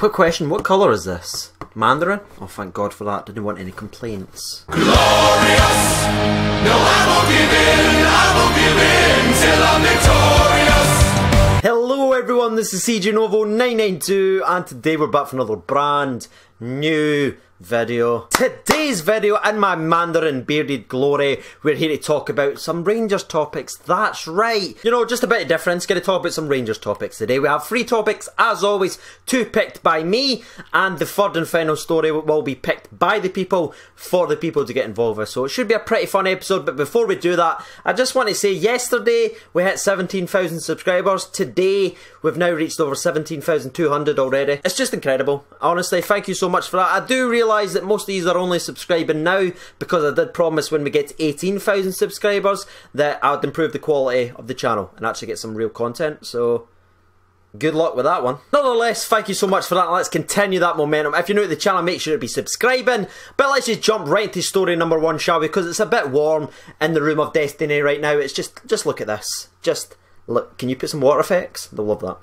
Quick question, what colour is this? Mandarin? Oh, thank God for that. Didn't want any complaints. Glorious! No, I won't give in till I'm victorious! Hello everyone, this is CJ Novo 992 and today we're back for another brand new video. Today's video, in my Mandarin bearded glory, we're here to talk about some Rangers topics. That's right. You know, just a bit of difference. Going to talk about some Rangers topics today. We have 3 topics, as always, 2 picked by me, and the third and final story will be picked by the people, for the people to get involved with. So it should be a pretty fun episode, but before we do that, I just want to say yesterday we hit 17,000 subscribers. Today we've now reached over 17,200 already. It's just incredible. Honestly, thank you so much for that. I do realise that most of these are only subscribing now because I did promise when we get to 18,000 subscribers that I would improve the quality of the channel and actually get some real content, so good luck with that one. Nonetheless, thank you so much for that. Let's continue that momentum. If you're new to the channel, make sure to be subscribing. But let's just jump right into story number 1, shall we? Because it's a bit warm in the room of destiny right now. It's just look at this. Just look. Can you put some water effects? They'll love that.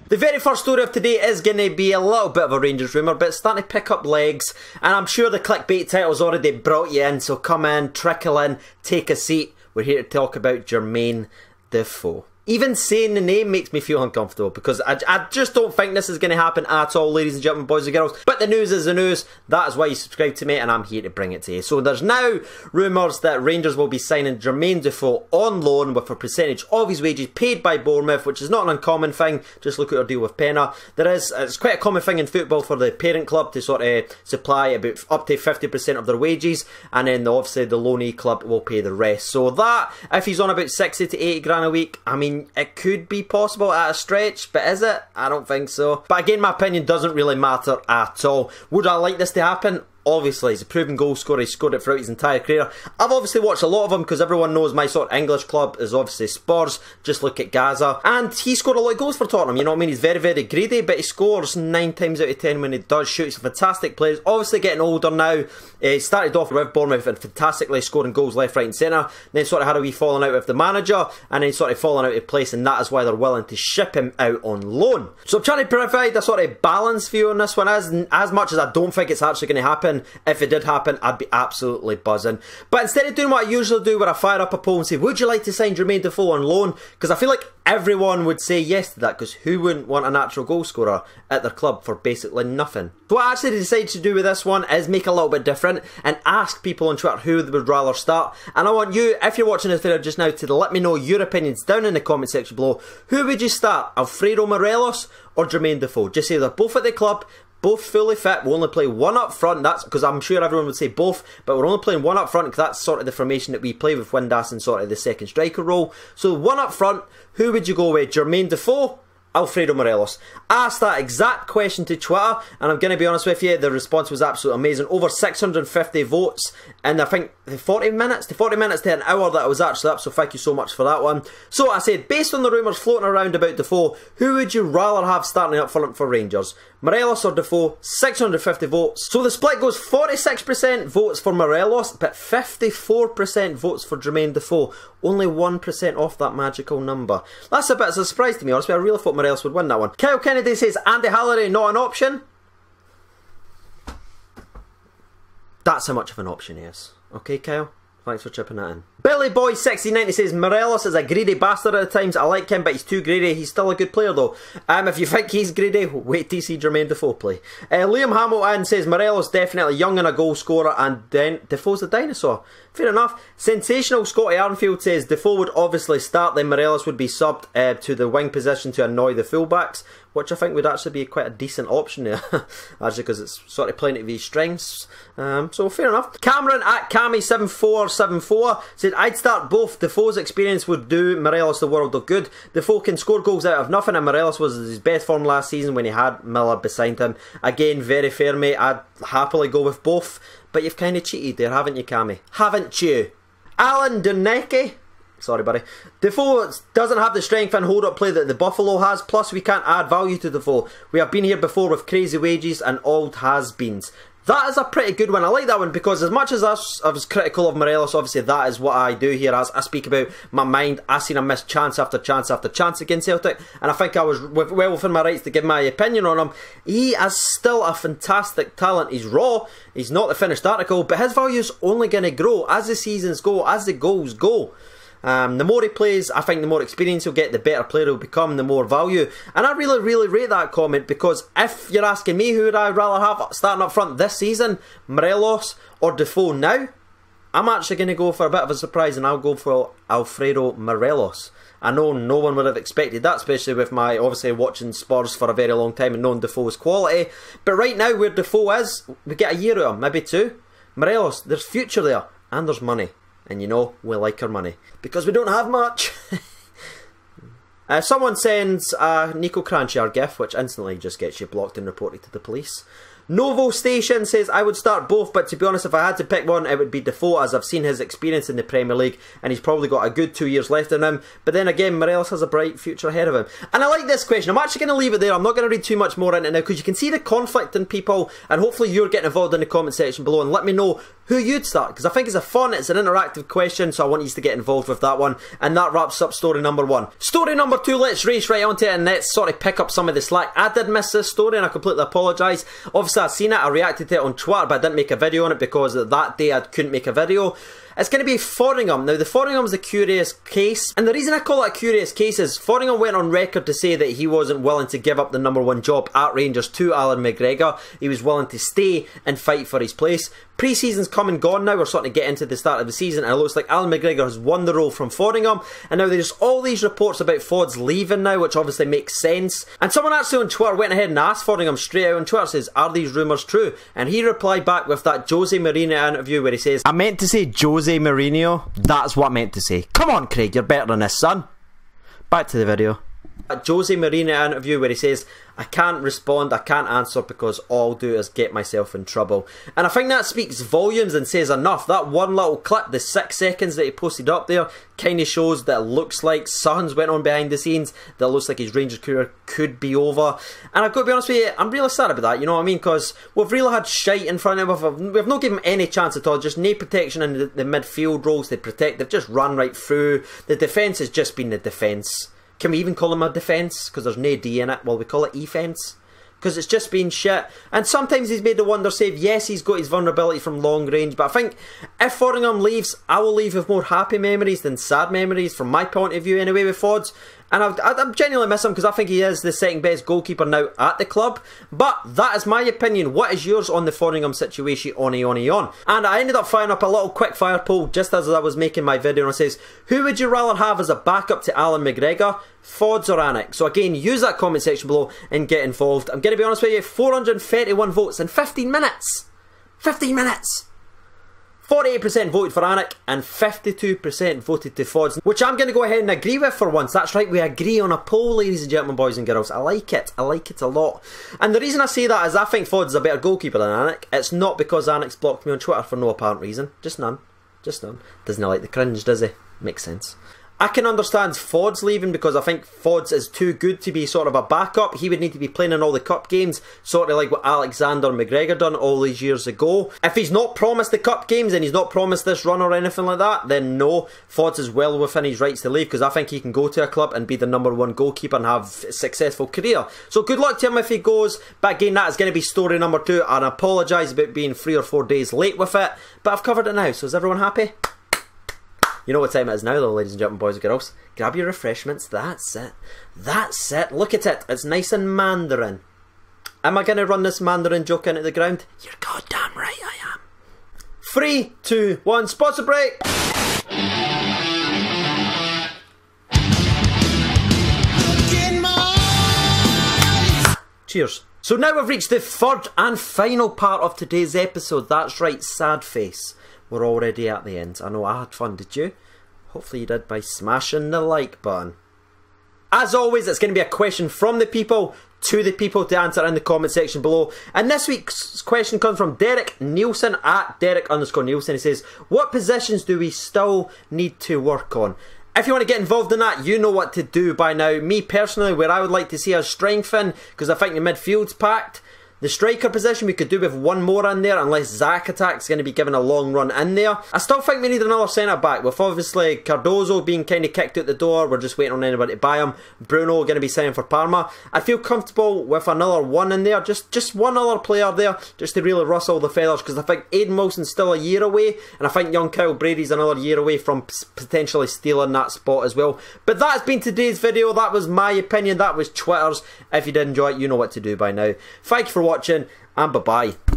The very first story of today is going to be a little bit of a Rangers rumour, but it's starting to pick up legs, and I'm sure the clickbait title's already brought you in, so come in, trickle in, take a seat. We're here to talk about Jermaine Defoe. Even saying the name makes me feel uncomfortable because I just don't think this is going to happen at all, ladies and gentlemen, boys and girls. But the news is the news. That is why you subscribe to me, and I'm here to bring it to you. So there's now rumours that Rangers will be signing Jermaine Defoe on loan with a percentage of his wages paid by Bournemouth, which is not an uncommon thing. Just look at our deal with Penna. It's quite a common thing in football for the parent club to sort of supply about up to 50% of their wages, and then obviously the loanee club will pay the rest. So that, if he's on about 60 to 80 grand a week, I mean, it could be possible at a stretch, but is it? I don't think so. But again, my opinion doesn't really matter at all. Would I like this to happen? Obviously, he's a proven goal scorer. He's scored it throughout his entire career. I've obviously watched a lot of them because everyone knows my sort of English club is obviously Spurs. Just look at Gaza. And he scored a lot of goals for Tottenham, you know what I mean? He's very, very greedy, but he scores 9 times out of 10 when he does shoot. He's a fantastic player. He's obviously getting older now. He started off with Bournemouth and fantastically scoring goals left, right and centre. Then sort of had a wee falling out with the manager, and then sort of falling out of place, and that is why they're willing to ship him out on loan. So I'm trying to provide a sort of balance for you on this one. As much as I don't think it's actually going to happen, if it did happen, I'd be absolutely buzzing. But instead of doing what I usually do, where I fire up a poll and say, would you like to sign Jermaine Defoe on loan? Because I feel like everyone would say yes to that, because who wouldn't want a natural goal scorer at their club for basically nothing? So what I actually decided to do with this one is make it a little bit different and ask people on Twitter who they would rather start. And I want you, if you're watching this video just now, to let me know your opinions down in the comment section below. Who would you start, Alfredo Morelos or Jermaine Defoe? Just say they're both at the club, both fully fit. We'll only play one up front. That's because I'm sure everyone would say both, but we're only playing one up front because that's sort of the formation that we play with Windass and sort of the second striker role. So one up front, who would you go with? Jermaine Defoe, Alfredo Morelos? I asked that exact question to Twitter, and I'm going to be honest with you, the response was absolutely amazing. Over 650 votes, and I think the 40 minutes to an hour that I was actually up, so thank you so much for that one. So I said, based on the rumours floating around about Defoe, who would you rather have starting up front for Rangers? Morelos or Defoe? 650 votes. So the split goes 46% votes for Morelos, but 54% votes for Jermaine Defoe. Only 1% off that magical number. That's a bit of a surprise to me, honestly. I really thought Morelos would win that one. Kyle Kennedy says, Andy Halliday not an option. That's how much of an option he is. Okay, Kyle? Thanks for chipping that in. Billy Boy 6090 says, Morelos is a greedy bastard at times. I like him, but he's too greedy. He's still a good player though. If you think he's greedy, wait till you see Jermaine Defoe play. Liam Hamilton says, Morelos definitely young and a goal scorer, and then Defoe's a dinosaur. Fair enough. Sensational Scotty Arnfield says, Defoe would obviously start, then Morelos would be subbed to the wing position to annoy the fullbacks, which I think would actually be quite a decent option there. Actually, because it's sort of playing to his strengths. So fair enough. Cameron at Cami7474 said, I'd start both. Defoe's experience would do Morelos the world of good. Defoe can score goals out of nothing, and Morelos was his best form last season when he had Miller beside him. Again, very fair, mate. I'd happily go with both, but you've kind of cheated there, haven't you, Cami? Haven't you? Alan Dunecki, sorry buddy, Defoe doesn't have the strength and hold up play that the Buffalo has, plus we can't add value to Defoe. We have been here before with crazy wages and old has-beens. That is a pretty good one. I like that one because as much as I was critical of Morelos, obviously that is what I do here. As I speak about my mind, I seen him miss chance after chance after chance against Celtic, and I think I was well within my rights to give my opinion on him. He is still a fantastic talent. He's raw, he's not the finished article, but his value's only going to grow as the seasons go, as the goals go. The more he plays, I think the more experience he'll get, the better player he'll become, the more value. And I really, really rate that comment, because if you're asking me who would I rather have starting up front this season, Morelos or Defoe now, I'm actually going to go for a bit of a surprise, and I'll go for Alfredo Morelos. I know no one would have expected that, especially with my obviously watching Spurs for a very long time and knowing Defoe's quality. But right now, where Defoe is, we get a year of him, maybe two. Morelos, there's future there, and there's money. And you know, we like our money. Because we don't have much. Someone sends Nico Cranchard GIF, which instantly just gets you blocked and reported to the police. Novo Station says, I would start both, but to be honest, if I had to pick one, it would be Defoe, as I've seen his experience in the Premier League, and he's probably got a good 2 years left in him. But then again, Morelos has a bright future ahead of him. And I like this question. I'm actually going to leave it there. I'm not going to read too much more into it now, because you can see the conflict in people, and hopefully you're getting involved in the comment section below, and let me know who you'd start, because I think it's a fun, it's an interactive question, so I want you to get involved with that one. And that wraps up story number 1. Story number 2, let's race right onto it, and let's sort of pick up some of the slack. I did miss this story, and I completely apologise. Obviously I've seen it, I reacted to it on Twitter, but I didn't make a video on it because that day I couldn't make a video. It's going to be Foddingham. Now, the Foddingham's a curious case, and the reason I call it a curious case is Foddingham went on record to say that he wasn't willing to give up the #1 job at Rangers to Alan McGregor. He was willing to stay and fight for his place. Pre-season's come and gone now. We're starting to get into the start of the season, and it looks like Alan McGregor has won the role from Foddingham. And now there's all these reports about Fods leaving now, which obviously makes sense. And someone actually on Twitter went ahead and asked Foddingham straight out on Twitter, says, are these rumours true? And he replied back with that Jose Mourinho interview where he says, I meant to say Jose Mourinho. That's what I meant to say. Come on, Craig, you're better than this, son. Back to the video. That Jose Mourinho interview where he says, I can't respond, I can't answer because all I'll do is get myself in trouble. And I think that speaks volumes and says enough. That one little clip, the 6 seconds that he posted up there, kind of shows that it looks like something's went on behind the scenes, that it looks like his Rangers career could be over. And I've got to be honest with you, I'm really sad about that, you know what I mean? Because we've really had shite in front of him. We've not given him any chance at all, just no protection in the midfield roles they protect. They've just run right through. The defence has just been the defence. Can we even call him a defence? Because there's no D in it. Well, we call it e-fence. Because it's just been shit. And sometimes he's made the wonder save. Yes, he's got his vulnerability from long range. But I think if Foddingham leaves, I will leave with more happy memories than sad memories. From my point of view anyway with Fods. And I genuinely miss him because I think he is the second best goalkeeper now at the club. But that is my opinion. What is yours on the Foddingham situation? On. And I ended up firing up a little quick fire poll just as I was making my video. And it says, who would you rather have as a backup to Alan McGregor? Fods or Anik? So again, use that comment section below and get involved. I'm going to be honest with you, 431 votes in 15 minutes. 15 minutes. 48% voted for Anik and 52% voted to Fods, which I'm going to go ahead and agree with for once. That's right, we agree on a poll, ladies and gentlemen, boys and girls. I like it. I like it a lot. And the reason I say that is I think Fods is a better goalkeeper than Anik. It's not because Anik's blocked me on Twitter for no apparent reason. Just none. Just none. Doesn't like the cringe, does he? Makes sense. I can understand Fods leaving because I think Fods is too good to be sort of a backup. He would need to be playing in all the cup games, sort of like what Alexander McGregor done all these years ago. If he's not promised the cup games and he's not promised this run or anything like that, then no, Fods is well within his rights to leave because I think he can go to a club and be the #1 goalkeeper and have a successful career. So good luck to him if he goes. But again, that is going to be story number 2. And I apologise about being 3 or 4 days late with it, but I've covered it now. So is everyone happy? You know what time it is now though, ladies and gentlemen, boys and girls. Grab your refreshments, that's it. That's it, look at it, it's nice and Mandarin. Am I going to run this Mandarin joke into the ground? You're goddamn right I am. 3, 2, 1, sponsor break! Cheers. So now we've reached the 3rd and final part of today's episode. That's right, sad face. We're already at the end. I know I had fun, did you? Hopefully you did by smashing the like button. As always, it's going to be a question from the people to the people to answer in the comment section below. And this week's question comes from Derek Nielsen at Derek_Nielsen. He says, what positions do we still need to work on? If you want to get involved in that, you know what to do by now. Me personally, where I would like to see us strengthen, because I think the midfield's packed. The striker position we could do with one more in there, unless Zach Attack's going to be given a long run in there. I still think we need another centre-back, with obviously Cardozo being kind of kicked out the door. We're just waiting on anybody to buy him. Bruno going to be signing for Parma. I feel comfortable with another one in there, just one other player there, just to really rustle the feathers, because I think Aiden Wilson's still a year away, and I think young Kyle Brady's another year away from potentially stealing that spot as well. But that's been today's video. That was my opinion, that was Twitter's. If you did enjoy it, you know what to do by now. Thank you for watching, and bye bye.